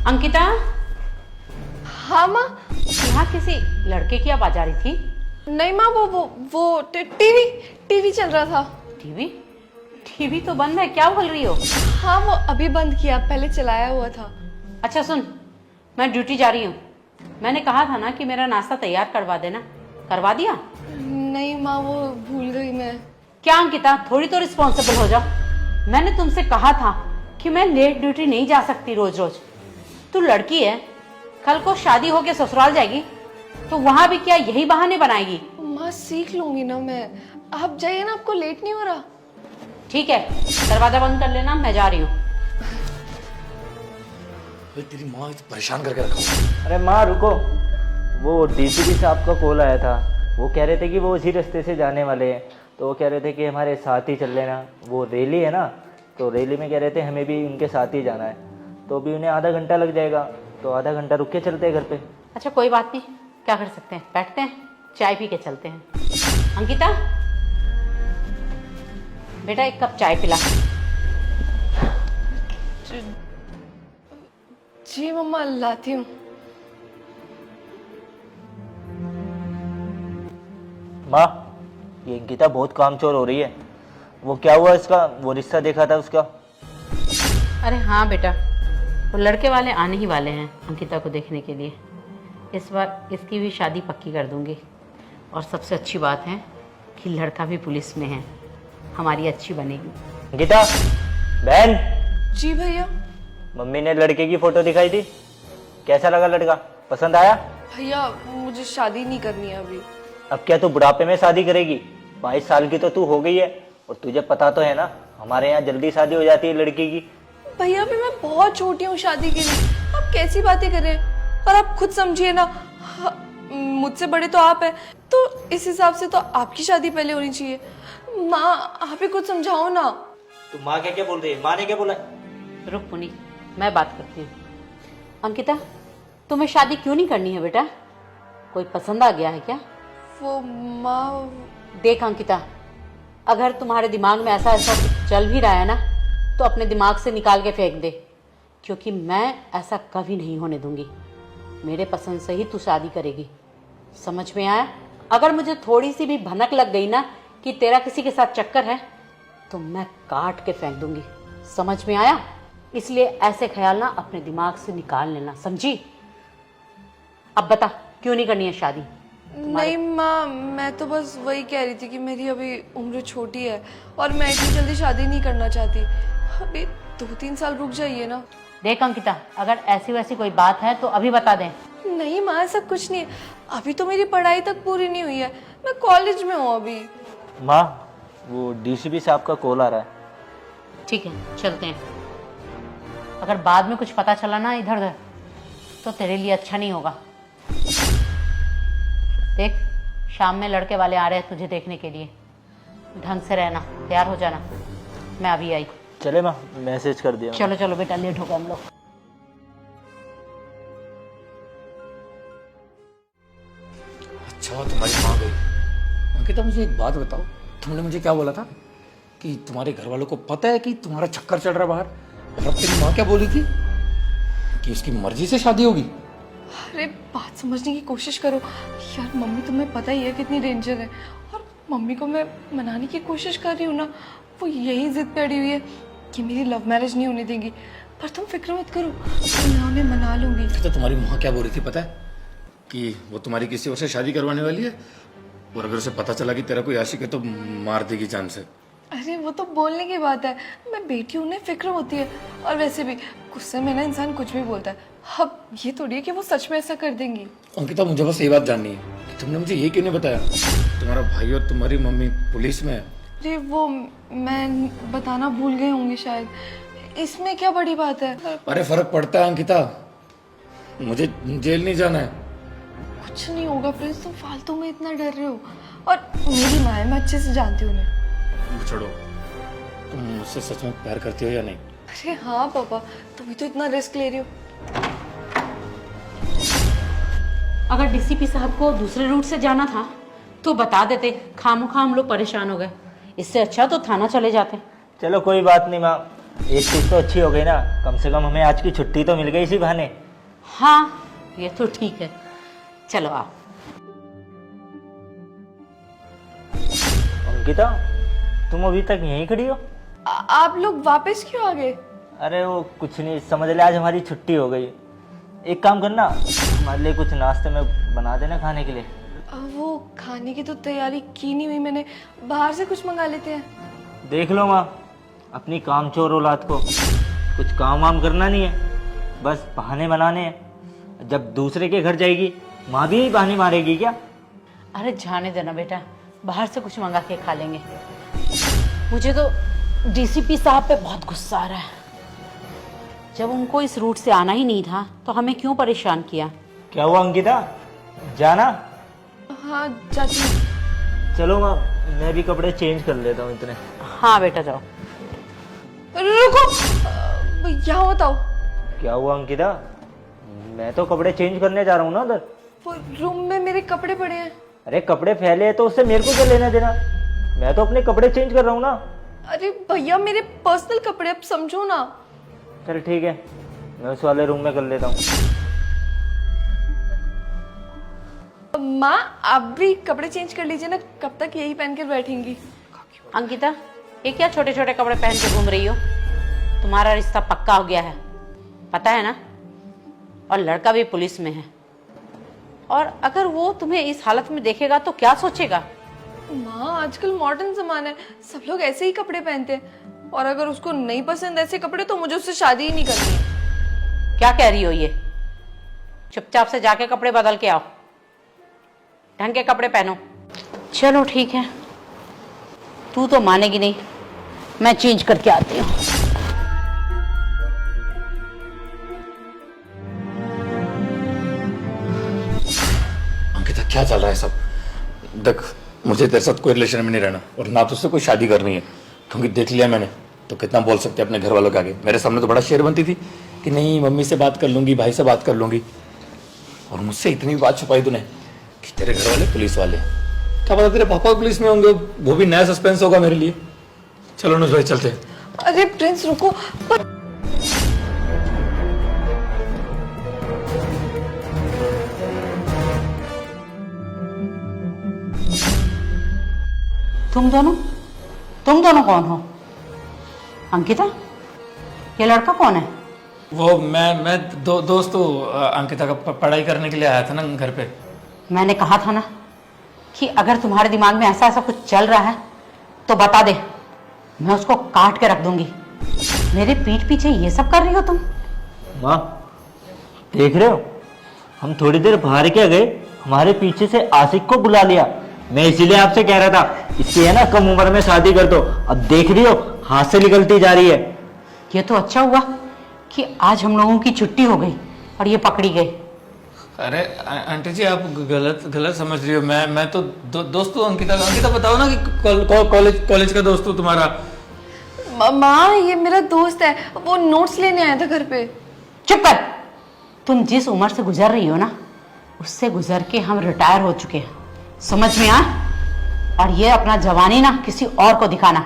अंकिता, हाँ माँ। यहाँ किसी लड़के की आवाज आ रही थी। नहीं माँ, वो टीवी टीवी चल रहा था। टीवी? टीवी तो बंद है, क्या बोल रही हो? हाँ वो अभी बंद किया, पहले चलाया हुआ था। अच्छा सुन, मैं ड्यूटी जा रही हूँ। मैंने कहा था ना कि मेरा नाश्ता तैयार करवा देना, करवा दिया? नहीं माँ, वो भूल गई मैं। क्या अंकिता, थोड़ी तो रिस्पॉन्सिबल हो जाओ। मैंने तुमसे कहा था कि मैं लेट ड्यूटी नहीं जा सकती रोज रोज। तू लड़की है, कल को शादी होके ससुराल जाएगी तो वहां भी क्या यही बहाने बनाएगी? माँ सीख लूंगी ना मैं। आप जाइए ना, आपको लेट नहीं हो रहा? ठीक है, दरवाजा बंद कर लेना, मैं जा रही हूँ। तेरी माँ परेशान करके रखा। अरे माँ रुको, वो डीसीपी साहब का कॉल आया था। वो कह रहे थे कि वो उसी रास्ते से जाने वाले हैं, तो वो कह रहे थे कि हमारे साथ ही चल लेना। वो रैली है ना, तो रैली में कह रहे थे हमें भी उनके साथ ही जाना है। तो अभी उन्हें आधा घंटा लग जाएगा, तो आधा घंटा रुक के चलते हैं घर पे। अच्छा कोई बात नहीं, क्या कर सकते हैं, बैठते हैं, चाय पी के चलते हैं। अंकिता बेटा, एक कप चाय पिला। जी मम्मा, लाती हूँ। माँ, ये गीता बहुत कामचोर हो रही है। वो क्या हुआ इसका? वो रिश्ता देखा था उसका। अरे हाँ बेटा, वो लड़के वाले आने ही वाले हैं अंकिता को देखने के लिए। इस बार इसकी भी शादी पक्की कर दूंगी। और सबसे अच्छी बात है कि लड़का भी पुलिस में है, हमारी अच्छी बनेगी। गीता बहन, जी भैया। मम्मी ने लड़के की फोटो दिखाई थी, कैसा लगा लड़का? पसंद आया? भैया मुझे शादी नहीं करनी है अभी। अब क्या तू बुढ़ापे में शादी करेगी? 22 साल की तो तू हो गई है, और तुझे पता तो है ना हमारे यहाँ जल्दी शादी हो जाती है लड़की की। भैया अभी मैं बहुत छोटी हूँ शादी के लिए। आप कैसी बातें कर रहे हैं? और आप खुद समझिए ना, मुझसे बड़े तो आप हैं, तो इस हिसाब से तो आपकी शादी पहले होनी चाहिए। माँ आप ही कुछ समझाओ ना। तू माँ क्या क्या बोल रही है? माँ ने क्या बोला? रुक पुनी, मैं बात करती हूँ। अंकिता, तुम्हें शादी क्यों नहीं करनी है बेटा? कोई पसंद आ गया है क्या? वो माँ, देख अंकिता, अगर तुम्हारे दिमाग में ऐसा ऐसा चल भी रहा है ना, तो अपने दिमाग से निकाल के फेंक दे, क्योंकि मैं ऐसा कभी नहीं होने दूंगी। मेरे पसंद से ही तू शादी करेगी, समझ में आया? अगर मुझे थोड़ी सी भी भनक लग गई ना कि तेरा किसी के साथ चक्कर है, तो मैं काट के फेंक दूंगी, समझ में आया? इसलिए ऐसे ख्याल ना अपने दिमाग से निकाल लेना, समझी? अब बता, क्यों नहीं करनी है शादी? नहीं माँ, मैं तो बस वही कह रही थी कि मेरी अभी उम्र छोटी है और मैं इतनी जल्दी शादी नहीं करना चाहती। अभी 2-3 साल रुक जाइए ना। देख अंकिता, अगर ऐसी वैसी कोई बात है तो अभी बता दें। नहीं माँ, ऐसा कुछ नहीं है। अभी तो मेरी पढ़ाई तक पूरी नहीं हुई है, मैं कॉलेज में हूँ अभी। माँ, वो डीसीपी साहब का कॉल आ रहा है। ठीक है, चलते हैं। अगर बाद में कुछ पता चला ना इधर उधर, तो तेरे लिए अच्छा नहीं होगा। देख, शाम में लड़के वाले आ रहे हैं तुझे देखने के लिए। ढंग से रहना, तैयार हो जाना। मैं अभी आई। चले माँ, मैसेज कर दिया। चलो चलो बेटा, लेट हो गए हम लोग। अच्छा तुम्हारी माँ गई। अंकिता मुझे एक बात बताओ, तुमने मुझे क्या बोला था कि तुम्हारे घर वालों को पता है कि तुम्हारा चक्कर चल रहा है बाहर, और अब तेरी माँ क्या बोली थी कि उसकी मर्जी से शादी होगी? अरे बात समझने की कोशिश करो यार। मम्मी तुम्हें पता ही है कितनी डेंजर है, और मम्मी को मैं मनाने की कोशिश कर रही हूँ ना, वो यही जिद पे अड़ी हुई है कि मेरी लव मैरिज नहीं होने देंगी। पर तुम फिक्र मत करो, मैं उन्हें मना लूंगी। तो तुम्हारी माँ क्या बोल रही थी पता है? कि वो तुम्हारी किसी और से शादी करवाने वाली है, और अगर उसे पता चला कि तेरा कोई आशिक है तो मार देगी जान से। अरे वो तो बोलने की बात है, मैं बेटी हूँ, उन्हें फिक्र होती है। और वैसे भी गुस्से में ना इंसान कुछ भी बोलता है। अब ये थोड़ी है कि वो सच में ऐसा कर देंगी। अंकिता मुझे बस ये बात जाननी है कि तुमने मुझे ये क्यों नहीं बताया तुम्हारा भाई और तुम्हारी मम्मी पुलिस में है? अरे वो मैं बताना भूल गई होंगी शायद, इसमें क्या बड़ी बात है? अरे फर्क पड़ता है अंकिता, मुझे जेल नहीं जाना है। कुछ नहीं होगा प्रिंस, तुम फालतू में इतना डर रहे हो। और मेरी माँ है, मैं अच्छे से जानती हूँ उन्हें। छोड़ो, तुम मुझसे सच में प्यार करती हो या नहीं? अरे हाँ पापा, तुम तो इतना रिस्क ले रही हो। अगर डीसीपी साहब को दूसरे रूट से जाना था तो बता देते, खामोखा हम लोग परेशान हो गए। इससे अच्छा तो थाना चले जाते। चलो कोई बात नहीं माँ, एक चीज़ तो अच्छी हो गई ना, कम से कम हमें आज की छुट्टी तो मिल गई इसी बहाने। हाँ ये तो ठीक है, चलो आओ। अंकिता, तुम अभी तक यहीं खड़ी हो? आप लोग वापस क्यों आ गए? अरे वो कुछ नहीं, समझ ले आज हमारी छुट्टी हो गई। एक काम करना, हमारे लिए कुछ नाश्ते में बना देना खाने के लिए। वो खाने की तो तैयारी की नहीं हुई मैंने, बाहर से कुछ मंगा लेते हैं। देख लो माँ, अपनी कामचोर औलाद को कुछ काम वाम करना नहीं है, बस बहाने बनाने हैं। जब दूसरे के घर जाएगी माँ भी यही बहाने मारेगी क्या? अरे जाने देना बेटा, बाहर से कुछ मंगा के खा लेंगे। मुझे तो डीसीपी साहब पे बहुत गुस्सा आ रहा है। जब उनको इस रूट से आना ही नहीं था तो हमें क्यों परेशान किया? क्या हुआ अंकिता, जाना? हाँ जाती हूँ। चलो माँ, मैं भी कपड़े चेंज कर लेता हूँ इतने। हाँ बेटा जाओ। रुको, यहाँ बताओ। क्या हुआ अंकिता? मैं तो कपड़े चेंज करने जा रहा हूँ ना उधर। वो रूम में मेरे कपड़े पड़े हैं। अरे कपड़े फैले हैं तो उससे मेरे को क्या लेना देना, मैं तो अपने कपड़े चेंज कर रहा हूँ ना। अरे भैया मेरे पर्सनल कपड़े, अब समझो ना। चल ठीक है, मैं उस वाले रूम में कर लेता हूँ। माँ आप भी कपड़े चेंज कर लीजिए ना, कब तक यही पहन कर बैठेंगी? अंकिता, ये क्या छोटे छोटे कपड़े पहन के घूम रही हो? तुम्हारा रिश्ता पक्का हो गया है, पता है ना? और लड़का भी पुलिस में है, और अगर वो तुम्हें इस हालत में देखेगा तो क्या सोचेगा? माँ आजकल मॉडर्न जमाना है, सब लोग ऐसे ही कपड़े पहनते हैं, और अगर उसको नहीं पसंद ऐसे कपड़े तो मुझे उससे शादी ही नहीं करनी है। क्या कह रही हो ये? चुपचाप से जाके कपड़े बदल के आओ, ढंग के कपड़े पहनो। चलो ठीक है, तू तो मानेगी नहीं, मैं चेंज करके आती हूँ। अंकिता क्या चल रहा है सब? देख, मुझे तेरे साथ कोई रिलेशन में नहीं रहना और ना तुझसे कोई शादी करनी है, क्योंकि देख लिया मैंने तो कितना बोल सकते अपने घर वालों के आगे। मेरे सामने तो बड़ा शेर बनती थी कि नहीं मम्मी से बात कर लूंगी, भाई से बात कर लूंगी, और मुझसे इतनी बात छुपाई तूने कि तेरे घर वाले पुलिस वाले। क्या पता तेरे पापा पुलिस में होंगे, वो भी नया सस्पेंस होगा मेरे लिए। चलो अनुज भाई चलते हैं। अरे प्रिंस रुको, पर तुम दोनों कौन हो? अंकिता, ये लड़का कौन है? वो मैं दोस्त अंकिता का पढ़ाई करने के लिए आया था ना घर पे। मैंने कहा था ना कि अगर तुम्हारे दिमाग में ऐसा ऐसा कुछ चल रहा है तो बता दे, मैं उसको काट के रख दूंगी। मेरे पीठ पीछे ये सब कर रही हो तुम? माँ देख रहे हो, हम थोड़ी देर बाहर क्या गए, हमारे पीछे से आशिक को बुला लिया। मैं इसीलिए आपसे कह रहा था इसकी है ना कम उम्र में शादी कर दो। अब देख रही हो हाथ से निकलती जा रही है। ये तो अच्छा हुआ कि आज हम लोगों की छुट्टी हो गई और ये पकड़ी गई। अरे आंटी जी, आप गलत समझ रही हो। मैं तो दोस्त हूँ अंकिता बताओ ना कि कॉलेज का दोस्त हूँ तुम्हारा। माँ ये मेरा दोस्त है, वो नोट्स लेने आया था घर पे। चुप कर। तुम जिस उम्र से गुजर रही हो ना, उससे गुजर के हम रिटायर हो चुके हैं, समझ में आ? और ये अपना जवानी ना किसी और को दिखाना,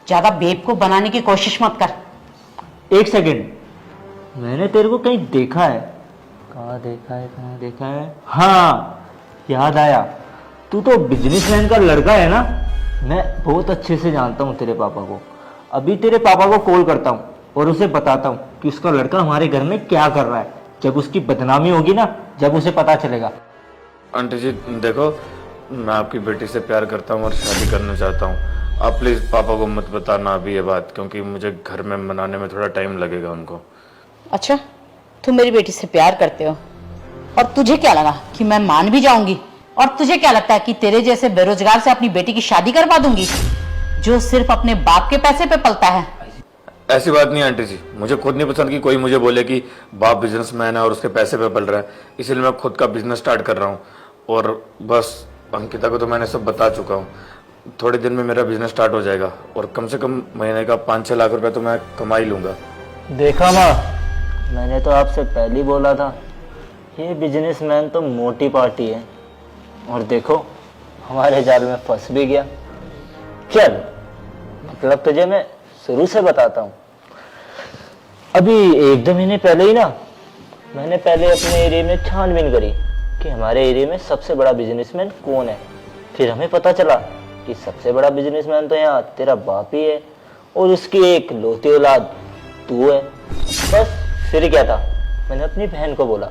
ज्यादा बेवकूफ बनाने की कोशिश मत कर। एक सेकंड, मैंने तेरे को कहीं देखा है। कहाँ देखा है? हाँ याद आया, तू तो बिजनेसमैन का लड़का है ना। मैं बहुत अच्छे से जानता हूँ तेरे पापा को। अभी तेरे पापा को कॉल करता हूँ और उसे बताता हूँ कि उसका लड़का हमारे घर में क्या कर रहा है। जब उसकी बदनामी होगी ना, जब उसे पता चलेगा। आंटी जी देखो, मैं आपकी बेटी से प्यार करता हूँ और शादी करना चाहता हूँ। आप प्लीज पापा को मत बताना अभी ये बात, क्योंकि मुझे घर में मनाने में थोड़ा टाइम लगेगा उनको। अच्छा, तुम मेरी बेटी से प्यार करते हो और तुझे क्या लगा कि मैं मान भी जाऊंगी? और तुझे क्या लगता है कि तेरे जैसे बेरोजगार से अपनी बेटी की शादी करवा दूंगी जो सिर्फ अपने बाप के पैसे पे पलता है? ऐसी बात नहीं आंटी जी, मुझे खुद नहीं पसंद कि कोई मुझे बोले कि बाप बिजनेसमैन है और उसके पैसे पे पल रहा है, इसीलिए मैं खुद का बिजनेस स्टार्ट कर रहा हूँ। और बस अंकिता को तो मैंने सब बता चुका हूँ। थोड़े दिन में मेरा बिजनेस स्टार्ट हो जाएगा और कम से कम महीने का 5-6 लाख रुपए तो मैं कमा ही लूंगा। देखा माँ, मैंने तो आपसे पहले ही बोला था, ये बिजनेसमैन तो मोटी पार्टी है। और देखो हमारे जाल में फंस भी गया। चल मतलब तुझे मैं शुरू से बताता हूँ, अभी 1-2 महीने पहले ही ना मैंने पहले अपने एरिया में छानबीन करी कि हमारे एरिया में सबसे बड़ा बिजनेसमैन कौन है। फिर हमें पता चला कि सबसे बड़ा बिजनेसमैन तो यहाँ तेरा बाप ही है और उसकी एक लौती औलाद तू है। बस फिर क्या था, मैंने अपनी बहन को बोला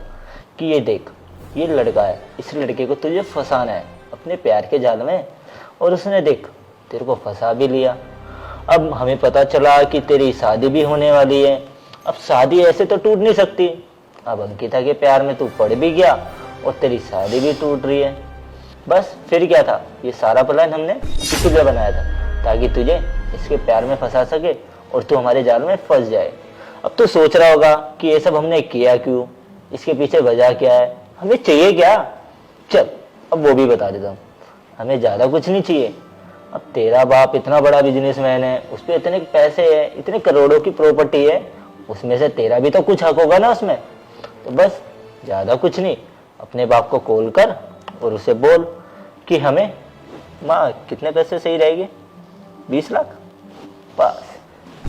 कि ये देख, ये लड़का है, इस लड़के को तुझे फंसाना है अपने प्यार के जाल में। और उसने देख तेरे को फंसा भी लिया। अब हमें पता चला कि तेरी शादी भी होने वाली है। अब शादी ऐसे तो टूट नहीं सकती। अब अंकिता के प्यार में तू पड़ भी गया और तेरी शादी भी टूट रही है। बस फिर क्या था, ये सारा प्लान हमने इसीलिए बनाया था ताकि तुझे इसके प्यार में फंसा सके और तू हमारे जाल में फंस जाए। अब तो सोच रहा होगा कि ये सब हमने किया क्यों, इसके पीछे वजह क्या है, हमें चाहिए क्या। चल अब वो भी बता देता हूँ। हमें ज़्यादा कुछ नहीं चाहिए। अब तेरा बाप इतना बड़ा बिजनेसमैन है, उस पर इतने पैसे है, इतने करोड़ों की प्रॉपर्टी है, उसमें से तेरा भी तो कुछ हक होगा ना उसमें। तो बस ज़्यादा कुछ नहीं, अपने बाप को कॉल कर और उसे बोल कि हमें माँ कितने पैसे सही रहेंगे, 20 लाख, बस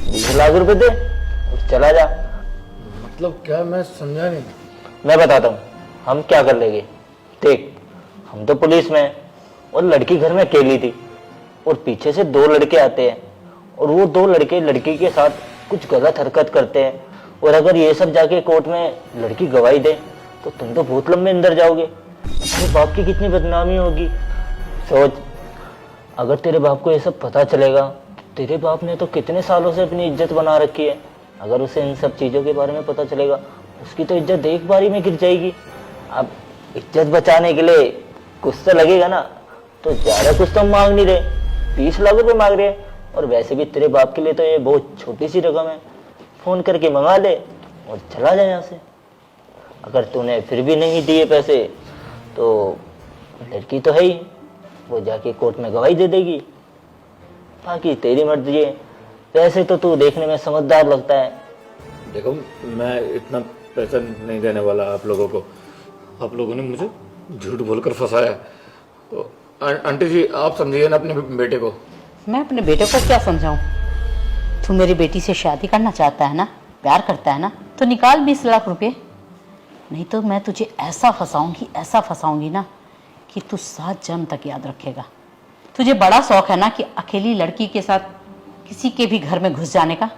20 लाख रुपए दे और चला जा। मतलब क्या, मैं समझा नहीं। मैं बताता हूँ हम क्या कर लेंगे। देख, हम तो पुलिस में हैं और लड़की घर में अकेली थी और पीछे से 2 लड़के आते हैं और वो 2 लड़के लड़की के साथ कुछ गलत हरकत करते हैं। और अगर ये सब जाके कोर्ट में लड़की गवाही दे तो तुम तो बहुत लंबे अंदर जाओगे। तेरे बाप की कितनी बदनामी होगी। सोच, अगर तेरे बाप को ये सब पता चलेगा, तेरे बाप ने तो कितने सालों से अपनी इज्जत बना रखी है, अगर उसे इन सब चीज़ों के बारे में पता चलेगा उसकी तो इज्जत एक बारी में गिर जाएगी। अब इज्जत बचाने के लिए कुछ तो लगेगा ना। तो ज़्यादा कुछ तो हम मांग नहीं रहे, 20 लाख रुपए मांग रहे हैं। और वैसे भी तेरे बाप के लिए तो ये बहुत छोटी सी रकम है, फ़ोन करके मंगा ले और चला जाए यहाँ से। अगर तूने फिर भी नहीं दिए पैसे तो लड़की तो है ही, वो जाके कोर्ट में गवाही दे देगी। बाकी तेरी मर्जी है। वैसे तो तू देखने में समझदार लगता है। देखो, मैं इतना पैसा नहीं देने वाला आप लोगों को। आप लोगों ने मुझे झूठ बोलकर फंसाया। तो आंटी जी, आप समझिए ना अपने बेटे को। मैं अपने बेटे को क्या समझाऊं? तू मेरी बेटी से शादी करना चाहता है ना, प्यार करता है ना, तो निकाल 20 लाख रुपए। नहीं तो मैं तुझे ऐसा फंसाऊंगी ना कि तू 7 जन्म तक याद रखेगा। तुझे बड़ा शौक है ना कि अकेली लड़की के साथ किसी के भी घर में घुस जाने का।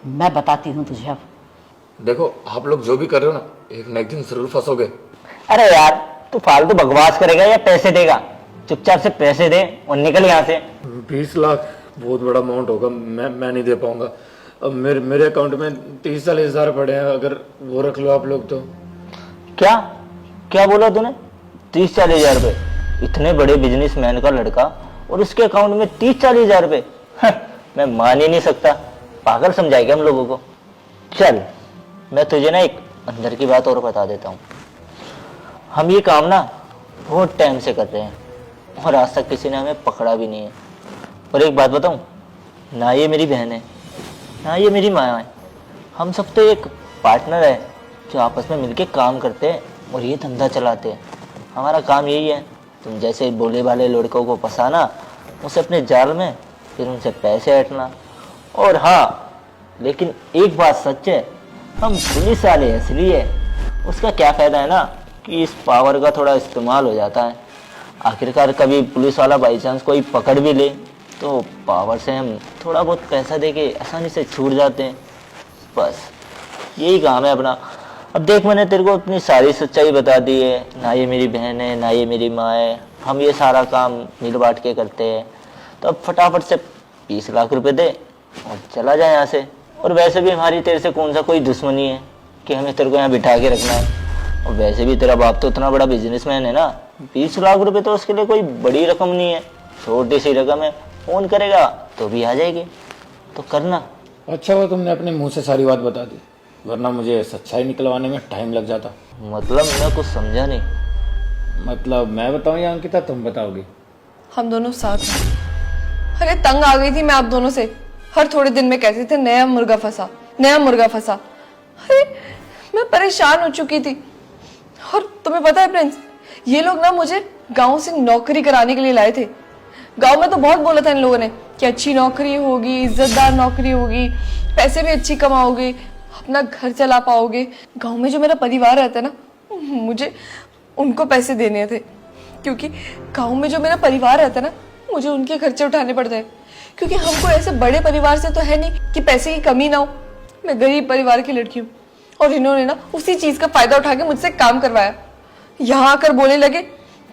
मैं बताती हूँ तुझे अब। देखो, आप लोग जो भी कर रहे हो ना, एक न एक दिन जरूर फंसोगे। अरे यार, तू फालतू बकवास करेगा या पैसे देगा? चुपचाप से पैसे दे और निकल यहाँ से। 20 लाख बहुत बड़ा अमाउंट होगा, मैं नहीं दे पाऊंगा। अब मेरे अकाउंट में 30-40 हज़ार पड़े हैं, अगर वो रख लो आप लोग तो। क्या क्या बोला तूने? 30-40 हज़ार रुपये? इतने बड़े बिजनेसमैन का लड़का और उसके अकाउंट में 30-40 हज़ार रुपये? मैं मान ही नहीं सकता। पागल समझाएगा हम लोगों को। चल, मैं तुझे ना एक अंदर की बात और बता देता हूँ। हम ये काम ना बहुत टाइम से कर रहे हैं और आज तक किसी ने हमें पकड़ा भी नहीं है। और एक बात बताऊँ, ना ये मेरी बहन है ना ये मेरी माँ है, हम सब तो एक पार्टनर है जो आपस में मिलके काम करते हैं और ये धंधा चलाते हैं। हमारा काम यही है, तुम जैसे बोले वाले लड़कों को फंसाना, उसे अपने जाल में, फिर उनसे पैसे हटना। और हाँ, लेकिन एक बात सच है, हम पुलिस वाले असली है। उसका क्या फ़ायदा है ना कि इस पावर का थोड़ा इस्तेमाल हो जाता है। आखिरकार कभी पुलिस वाला बाई चांस कोई पकड़ भी ले तो पावर से हम थोड़ा बहुत पैसा देके आसानी से छूट जाते हैं। बस यही काम है अपना। अब देख, मैंने तेरे को अपनी सारी सच्चाई बता दी है। ना ये मेरी बहन है ना ये मेरी माँ है, हम ये सारा काम मिल बांट के करते हैं। तो अब फटाफट से 20 लाख रुपए दे और चला जाए यहाँ से। और वैसे भी हमारी तेरे से कौन सा कोई दुश्मनी है कि हमें तेरे को यहाँ बिठा के रखना है। और वैसे भी तेरा बाप तो इतना बड़ा बिजनेसमैन है ना, 20 लाख रुपए तो उसके लिए कोई बड़ी रकम नहीं है, छोटी सी रकम है। फोन करेगा तो भी आ जाएगी, तो करना। अच्छा हुआ तुमने अपने मुंह से सारी बात बता दी, वरना मुझे सच्चाई निकलवाने में टाइम लग जाता। मतलब मैं कुछ समझा नहीं। मतलब मैं बताऊं या अंकिता तुम बताओगी? हम दोनों साथ हैं। अरे तंग आ गई थी मैं आप दोनों से। हर थोड़े दिन में कहते थे नया मुर्गा फंसा, नया मुर्गा फंसा। अरे मैं परेशान हो चुकी थी। और तुम्हें पता है प्रिंस, ये लोग ना मुझे गांव से नौकरी कराने के लिए लाए थे। गांव में तो बहुत बोला था इन लोगों ने कि अच्छी नौकरी होगी, इज्जतदार नौकरी होगी, पैसे भी अच्छी कमाओगे, अपना घर चला पाओगे। गांव में जो मेरा परिवार रहता है ना, मुझे उनको पैसे देने थे, क्योंकि गांव में जो मेरा परिवार रहता है ना, मुझे उनके खर्चे उठाने पड़ते हैं, क्योंकि हमको ऐसे बड़े परिवार से तो है नहीं कि पैसे की कमी ना हो। मैं गरीब परिवार की लड़की हूँ और इन्होंने ना उसी चीज का फायदा उठा के मुझसे काम करवाया। यहाँ आकर बोलने लगे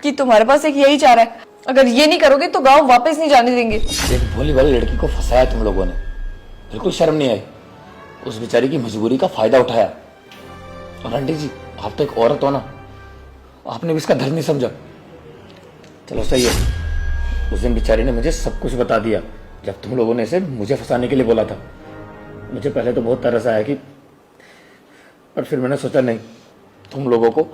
कि तुम्हारे पास एक यही चारा है, अगर ये नहीं करोगे तो गांव वापस नहीं जाने देंगे। एक भोली भाली लड़की को फंसाया तुम लोगों ने, बिल्कुल शर्म नहीं आई। उस बेचारी की मजबूरी का फायदा उठाया। और आंटी जी, आप तो एक औरत हो ना, आपने भी इसका दर्द नहीं समझा। चलो सही है, उस दिन बेचारी ने मुझे सब कुछ बता दिया जब तुम लोगों ने इसे मुझे फंसाने के लिए बोला था। मुझे पहले तो बहुत तरस आया कि, पर फिर मैंने सोचा नहीं, तुम लोगों को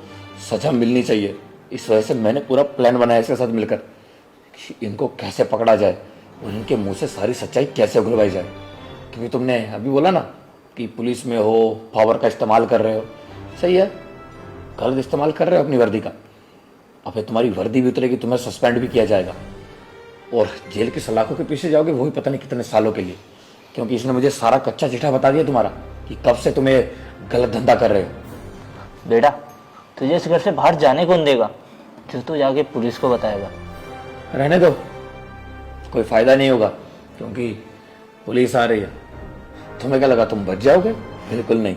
सजा मिलनी चाहिए। इस वजह से मैंने पूरा प्लान बनाया इसके साथ मिलकर कि इनको कैसे पकड़ा जाए और इनके मुंह से सारी सच्चाई कैसे उगलवाई जाए। क्योंकि तुमने अभी बोला ना कि पुलिस में हो, पावर का इस्तेमाल कर रहे हो, सही है, गलत इस्तेमाल कर रहे हो अपनी वर्दी का। अब तुम्हारी वर्दी भी उतरेगी, तुम्हें सस्पेंड भी किया जाएगा और जेल की सलाखों के पीछे जाओगे, वो भी पता नहीं कितने सालों के लिए। क्योंकि इसने मुझे सारा कच्चा चिट्ठा बता दिया तुम्हारा कि कब से तुम्हें गलत धंधा कर रहे हो। बेटा, तुझे इस घर से बाहर जाने कौन देगा जो तू जाके पुलिस को बताएगा? रहने दो, कोई फायदा नहीं होगा, क्योंकि पुलिस आ रही है। तुम्हें क्या लगा तुम बच जाओगे? बिल्कुल नहीं,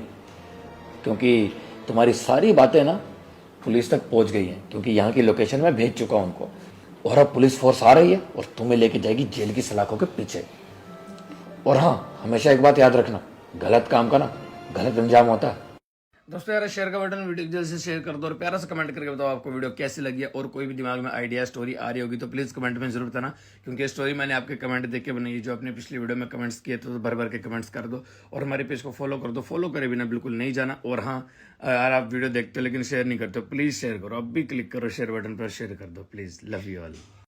क्योंकि तुम्हारी सारी बातें ना पुलिस तक पहुंच गई हैं, क्योंकि यहाँ की लोकेशन में भेज चुका हूं उनको। और अब पुलिस फोर्स आ रही है और तुम्हें लेके जाएगी जेल की सलाखों के पीछे। और हाँ, हमेशा एक बात याद रखना, गलत काम का ना गलत अंजाम होता है। दोस्तों यार, शेयर का बटन वीडियो जल्द से शेयर कर दो और प्यारा सा कमेंट करके बताओ आपको वीडियो कैसी लगी है। और कोई भी दिमाग में आइडिया स्टोरी आ रही होगी तो प्लीज़ कमेंट में जरूर बताना, क्योंकि स्टोरी मैंने आपके कमेंट देख के बनाई है। जो अपने पिछली वीडियो में कमेंट्स किए तो भर भर के कमेंट्स कर दो और हमारे पेज को फॉलो कर दो। फॉलो करे बिना बिल्कुल नहीं जाना। और हाँ यार, आप वीडियो देखते हो लेकिन शेयर नहीं करते हो, प्लीज़ शेयर करो। अब भी क्लिक करो शेयर बटन पर, शेयर कर दो प्लीज़। Love you all.